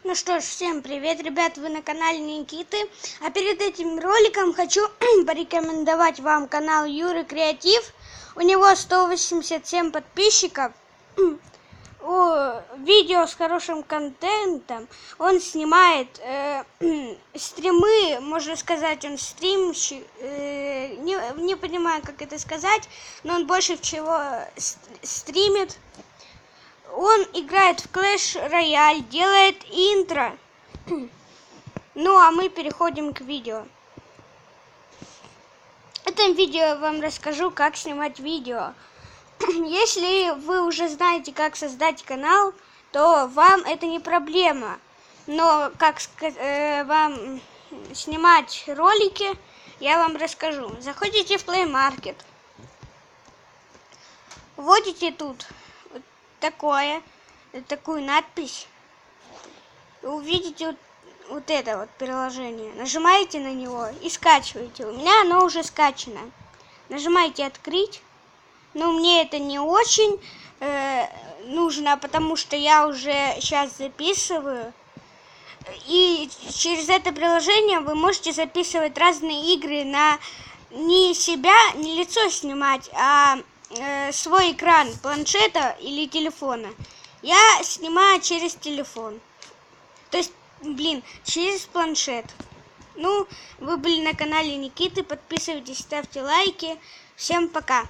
Ну что ж, всем привет, ребят, вы на канале Никиты. А перед этим роликом хочу порекомендовать вам канал Юры Креатив. У него 187 подписчиков. Видео с хорошим контентом. Он снимает стримы, можно сказать, он стримщик. Не понимаю, как это сказать, но он больше всего стримит. Он играет в Clash Royale, делает интро. Ну, а мы переходим к видео. В этом видео я вам расскажу, как снимать видео. Если вы уже знаете, как создать канал, то вам это не проблема. Но как вам снимать ролики, я вам расскажу. Заходите в Play Market. Вводите тут такую надпись. Увидите вот это вот приложение. Нажимаете на него и скачиваете. У меня оно уже скачано. Нажимаете открыть. Но мне это не очень нужно, потому что я уже сейчас записываю. И через это приложение вы можете записывать разные игры на не себя, не лицо снимать, а свой экран планшета или телефона. Я снимаю через телефон. То есть, через планшет. Ну, вы были на канале Никиты. Подписывайтесь, ставьте лайки. Всем пока.